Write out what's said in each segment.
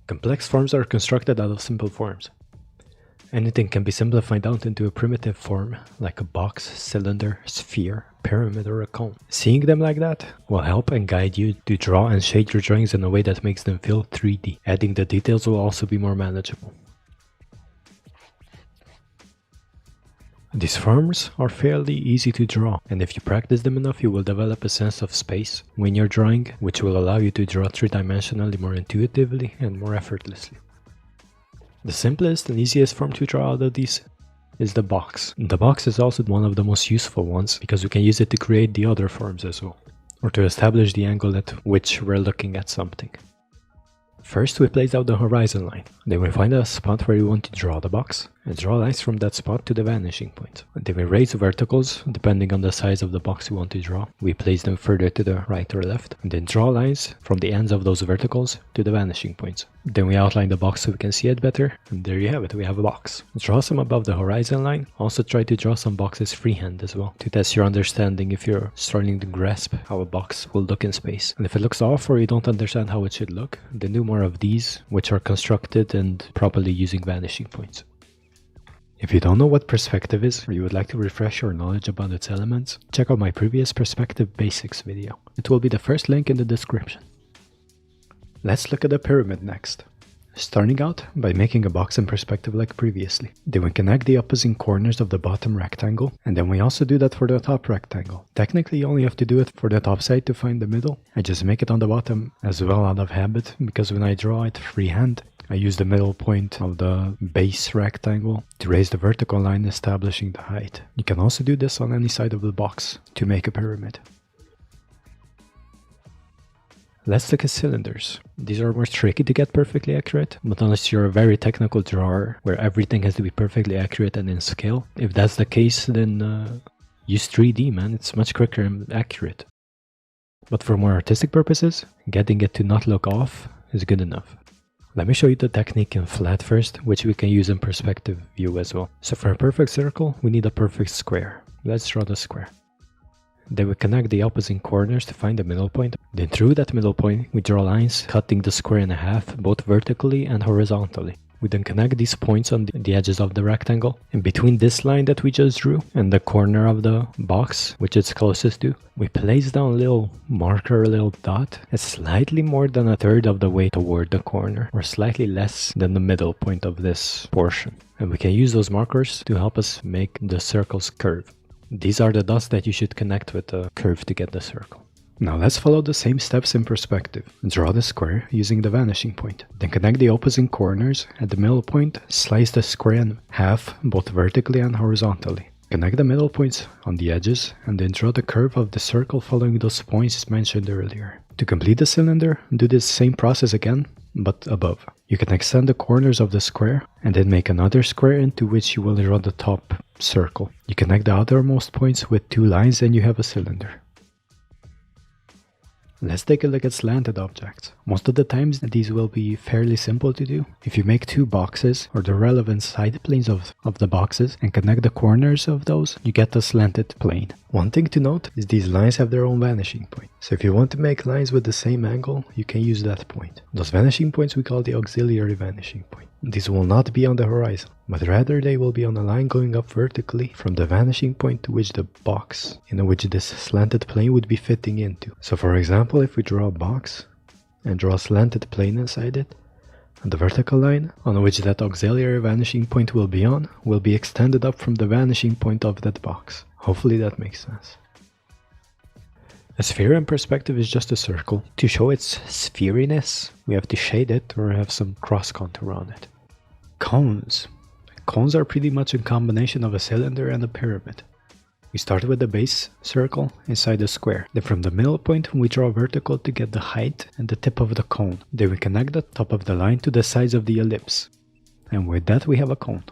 Complex forms are constructed out of simple forms. Anything can be simplified down into a primitive form, like a box, cylinder, sphere, pyramid, or a cone. Seeing them like that will help and guide you to draw and shade your drawings in a way that makes them feel 3D. Adding the details will also be more manageable. These forms are fairly easy to draw, and if you practice them enough you will develop a sense of space when you're drawing, which will allow you to draw three-dimensionally more intuitively and more effortlessly. The simplest and easiest form to draw out of these is the box. The box is also one of the most useful ones because we can use it to create the other forms as well, or to establish the angle at which we're looking at something. First we place out the horizon line, then we find a spot where we want to draw the box, and draw lines from that spot to the vanishing point. Then we raise verticals, depending on the size of the box we want to draw. We place them further to the right or left, and then draw lines from the ends of those verticals to the vanishing points. Then we outline the box so we can see it better, and there you have it, we have a box. Draw some above the horizon line. Also try to draw some boxes freehand as well, to test your understanding if you're starting to grasp how a box will look in space. And if it looks off or you don't understand how it should look, then do more of these, which are constructed and properly using vanishing points. If you don't know what perspective is, or you would like to refresh your knowledge about its elements, check out my previous perspective basics video. It will be the first link in the description. Let's look at the pyramid next. Starting out by making a box in perspective like previously. Then we connect the opposing corners of the bottom rectangle, and then we also do that for the top rectangle. Technically you only have to do it for the top side to find the middle. I just make it on the bottom as well out of habit, because when I draw it freehand, I use the middle point of the base rectangle to raise the vertical line, establishing the height. You can also do this on any side of the box to make a pyramid. Let's look at cylinders. These are more tricky to get perfectly accurate, but unless you're a very technical drawer where everything has to be perfectly accurate and in scale, if that's the case, then use 3D, man. It's much quicker and accurate. But for more artistic purposes, getting it to not look off is good enough. Let me show you the technique in flat first, which we can use in perspective view as well. So for a perfect circle, we need a perfect square. Let's draw the square. Then we connect the opposing corners to find the middle point. Then through that middle point, we draw lines cutting the square in half, both vertically and horizontally. We then connect these points on the edges of the rectangle. And between this line that we just drew and the corner of the box, which it's closest to, we place down a little marker, a little dot, at slightly more than a third of the way toward the corner, or slightly less than the middle point of this portion. And we can use those markers to help us make the circle's curve. These are the dots that you should connect with the curve to get the circle. Now let's follow the same steps in perspective. Draw the square using the vanishing point. Then connect the opposing corners at the middle point, slice the square in half, both vertically and horizontally. Connect the middle points on the edges, and then draw the curve of the circle following those points mentioned earlier. To complete the cylinder, do this same process again, but above. You can extend the corners of the square, and then make another square into which you will draw the top circle. You connect the outermost points with two lines and you have a cylinder. Let's take a look at slanted objects. Most of the times these will be fairly simple to do. If you make two boxes or the relevant side planes of the boxes and connect the corners of those, you get a slanted plane. One thing to note is these lines have their own vanishing point. So if you want to make lines with the same angle, you can use that point. Those vanishing points we call the auxiliary vanishing point. These will not be on the horizon, but rather they will be on a line going up vertically from the vanishing point to which the box in which this slanted plane would be fitting into. So for example, if we draw a box and draw a slanted plane inside it, and the vertical line on which that auxiliary vanishing point will be extended up from the vanishing point of that box. Hopefully that makes sense. A sphere in perspective is just a circle. To show its spheriness, we have to shade it or have some cross contour on it. Cones. Cones are pretty much a combination of a cylinder and a pyramid. We start with the base circle inside the square. Then from the middle point we draw a vertical to get the height and the tip of the cone. Then we connect the top of the line to the sides of the ellipse. And with that we have a cone.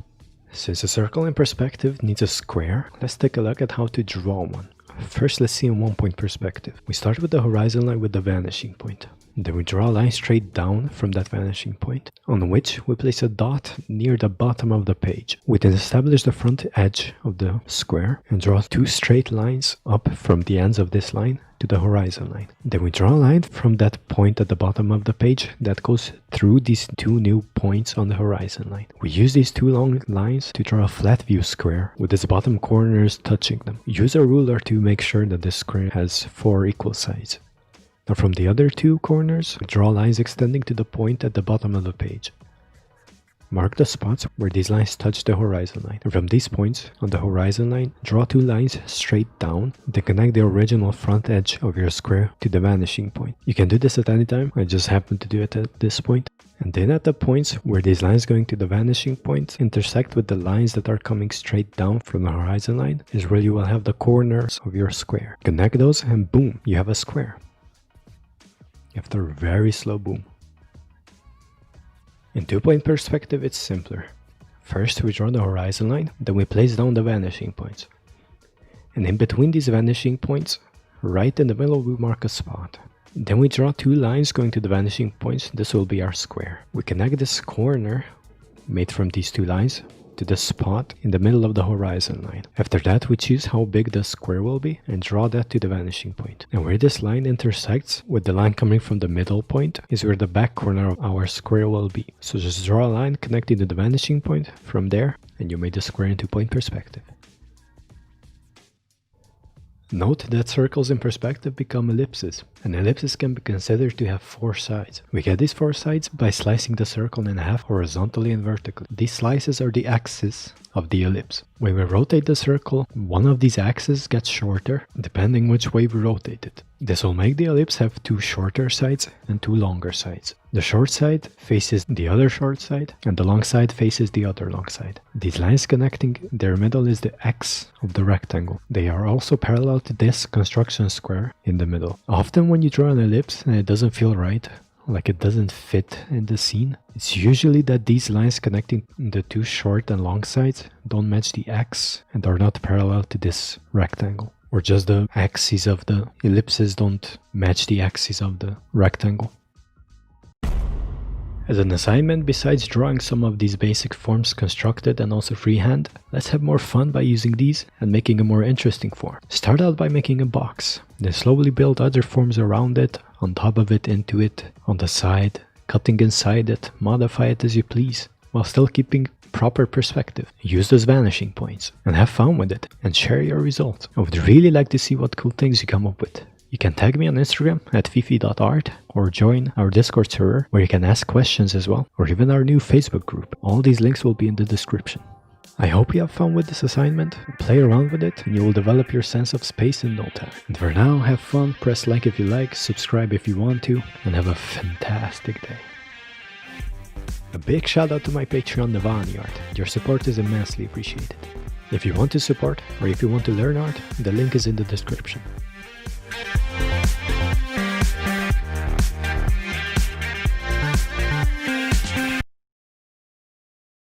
Since a circle in perspective needs a square, let's take a look at how to draw one. First, let's see in 1-point perspective. We start with the horizon line with the vanishing point. Then we draw a line straight down from that vanishing point, on which we place a dot near the bottom of the page. We then establish the front edge of the square and draw two straight lines up from the ends of this line to to the horizon line. Then we draw a line from that point at the bottom of the page that goes through these two new points on the horizon line. We use these two long lines to draw a flat view square with its bottom corners touching them. Use a ruler to make sure that this square has 4 equal sides. Now from the other two corners, we draw lines extending to the point at the bottom of the page. Mark the spots where these lines touch the horizon line. And from these points on the horizon line, draw 2 lines straight down, then connect the original front edge of your square to the vanishing point. You can do this at any time, I just happen to do it at this point. And then at the points where these lines going to the vanishing point intersect with the lines that are coming straight down from the horizon line is where you will have the corners of your square. Connect those and boom, you have a square. After a very slow boom. In 2-point perspective, it's simpler. First, we draw the horizon line, then we place down the vanishing points. And in between these vanishing points, right in the middle, we mark a spot. Then we draw 2 lines going to the vanishing points. This will be our square. We connect this corner, made from these 2 lines, to the spot in the middle of the horizon line. After that, we choose how big the square will be and draw that to the vanishing point. And where this line intersects with the line coming from the middle point is where the back corner of our square will be. So just draw a line connecting to the vanishing point from there, and you made the square in 2-point perspective. Note that circles in perspective become ellipses. An ellipsis can be considered to have 4 sides. We get these 4 sides by slicing the circle in half horizontally and vertically. These slices are the axes of the ellipse. When we rotate the circle, one of these axes gets shorter depending which way we rotate it. This will make the ellipse have 2 shorter sides and 2 longer sides. The short side faces the other short side and the long side faces the other long side. These lines connecting their middle is the X of the rectangle. They are also parallel to this construction square in the middle. Often when you draw an ellipse and it doesn't feel right, like it doesn't fit in the scene, it's usually that these lines connecting the 2 short and long sides don't match the X and are not parallel to this rectangle. Or just the axes of the ellipses don't match the axes of the rectangle. As an assignment, besides drawing some of these basic forms constructed and also freehand, let's have more fun by using these and making a more interesting form. Start out by making a box, then slowly build other forms around it, on top of it, into it, on the side, cutting inside it, modify it as you please, while still keeping proper perspective. Use those vanishing points and have fun with it and share your results. I would really like to see what cool things you come up with. You can tag me on Instagram at fiphee.art or join our Discord server where you can ask questions as well, or even our new Facebook group. All these links will be in the description. I hope you have fun with this assignment, play around with it, and you will develop your sense of space in no time. And for now, have fun, press like if you like, subscribe if you want to, and have a fantastic day. A big shout out to my Patreon Navani Art. Your support is immensely appreciated. If you want to support or if you want to learn art, the link is in the description.